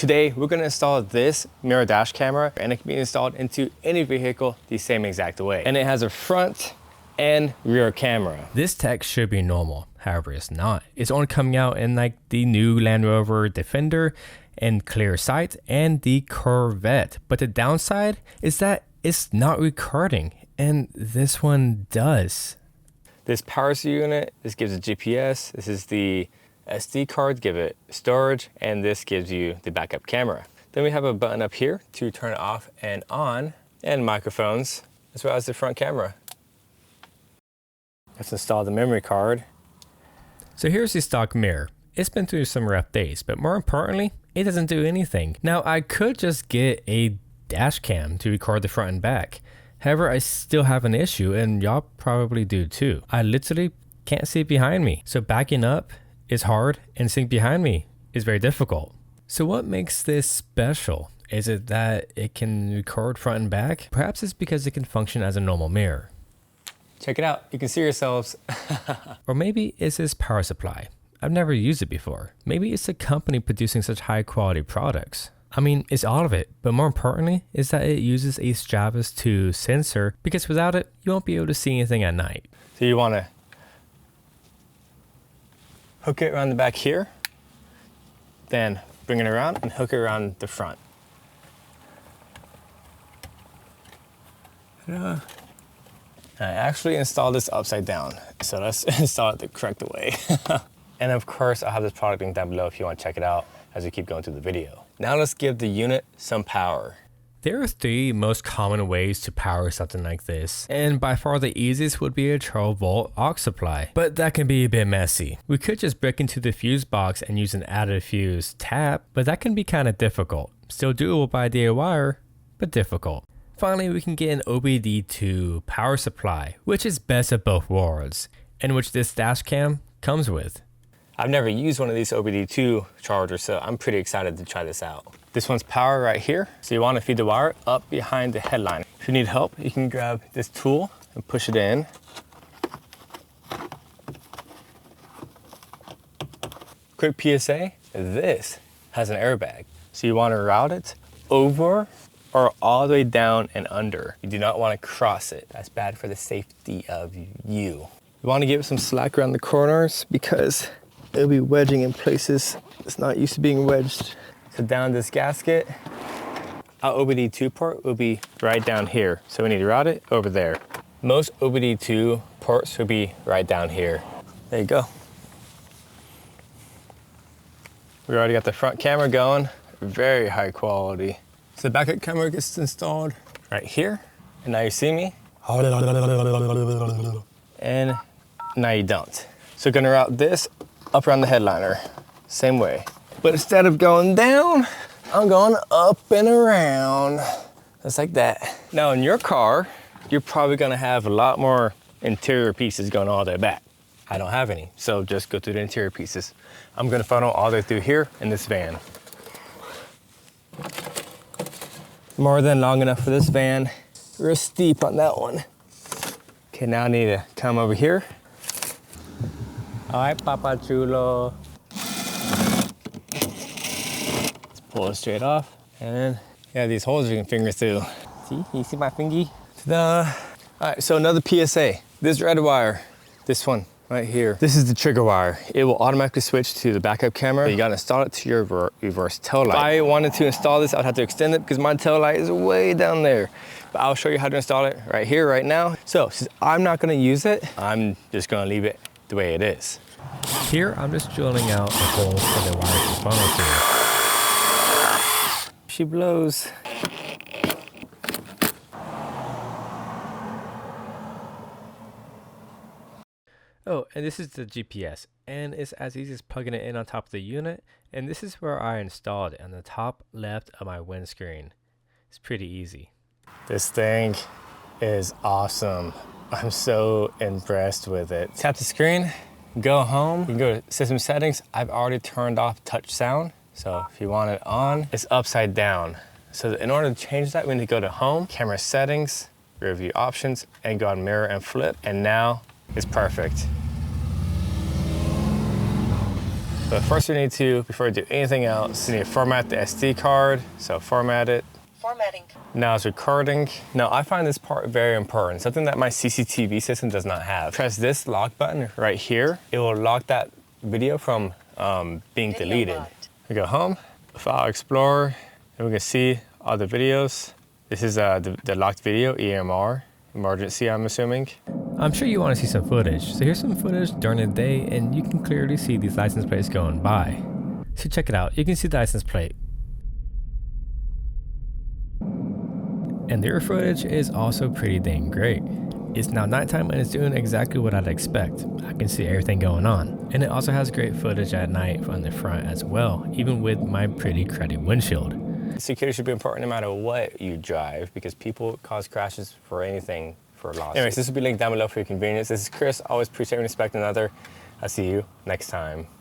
today we're going to install this mirror dash camera, and it can be installed into any vehicle the same exact way. And it has a front and rear camera. This tech should be normal, however it's not. It's only coming out in like the new Land Rover Defender and Clear Sight and the Corvette. But the downside is that it's not recording, and this one does. This powers the unit, this gives it GPS, this is the SD card, give it storage, and this gives you the backup camera. Then we have a button up here to turn it off and on, and microphones, as well as the front camera. Let's install the memory card. So here's the stock mirror. It's been through some rough days, but more importantly, it doesn't do anything. Now I could just get a dash cam to record the front and back. However, I still have an issue, and y'all probably do too. I literally can't see behind me. So backing up is hard, and seeing behind me is very difficult. So what makes this special? Is it that it can record front and back? Perhaps it's because it can function as a normal mirror. Check it out, you can see yourselves. Or maybe it's this power supply. I've never used it before. Maybe it's a company producing such high quality products. I mean, it's all of it, but more importantly is that it uses a Stratus 2 sensor, because without it, you won't be able to see anything at night. So you wanna hook it around the back here, then bring it around and hook it around the front. I actually installed this upside down, so let's install it the correct way. And of course, I'll have this product link down below if you want to check it out as we keep going through the video. Now let's give the unit some power. There are 3 most common ways to power something like this, and by far the easiest would be a 12-volt aux supply, but that can be a bit messy. We could just break into the fuse box and use an added fuse tap, but that can be kind of difficult. Still doable by DIY, but difficult. Finally, we can get an OBD2 power supply, which is best of both worlds, and which this dash cam comes with. I've never used one of these OBD2 chargers, so I'm pretty excited to try this out. This one's power right here, so you want to feed the wire up behind the headline. If you need help, you can grab this tool and push it in. Quick PSA, this has an airbag, so you want to route it over or all the way down and under. You do not want to cross it. That's bad for the safety of you. You want to give it some slack around the corners because it'll be wedging in places it's not used to being wedged. So down this gasket, our OBD2 port will be right down here. So we need to route it over there. Most OBD2 ports will be right down here. There you go. We already got the front camera going, very high quality. So the backup camera gets installed right here, and now you see me. And now you don't. So gonna route this up around the headliner, same way. But instead of going down, I'm going up and around, just like that. Now in your car, you're probably gonna have a lot more interior pieces going all the way back. I don't have any, so just go through the interior pieces. I'm gonna funnel all the way through here in this van. More than long enough for this van. Real steep on that one. Okay, now I need to come over here. All right, Papa Chulo. Let's pull it straight off. And yeah, these holes you can finger through. See, you see my fingy? Ta-da. All right, so another PSA. This red wire, this one right here. This is the trigger wire. It will automatically switch to the backup camera. You gotta install it to your reverse tail light. If I wanted to install this, I'd have to extend it because my tail light is way down there. But I'll show you how to install it right here, right now. So since I'm not gonna use it, I'm just gonna leave it the way it is. Here, I'm just drilling out the hole for the wire to funnel through. She blows. Oh, and this is the GPS, and it's as easy as plugging it in on top of the unit, and this is where I installed it, on the top left of my windscreen. It's pretty easy. This thing is awesome. I'm so impressed with it. Tap the screen, go home, you can go to system settings. I've already turned off touch sound, so if you want it on, it's upside down. So in order to change that, we need to go to home, camera settings, rear view options, and go on mirror and flip, and now it's perfect. But first we need to, before we do anything else, we need to format the SD card. So format it. Formatting. Now it's recording. Now I find this part very important, something that my CCTV system does not have. Press this lock button right here. It will lock that video from being deleted. We go home, File Explorer, and we can see all the videos. This is the locked video, EMR, emergency I'm assuming. I'm sure you want to see some footage. So here's some footage during the day and you can clearly see these license plates going by. So check it out, you can see the license plate. And their footage is also pretty dang great. It's now nighttime and it's doing exactly what I'd expect. I can see everything going on. And it also has great footage at night from the front as well, even with my pretty cruddy windshield. Security should be important no matter what you drive because people cause crashes for anything for loss. Anyways, this will be linked down below for your convenience. This is Chris, always appreciate and respect another. I'll see you next time.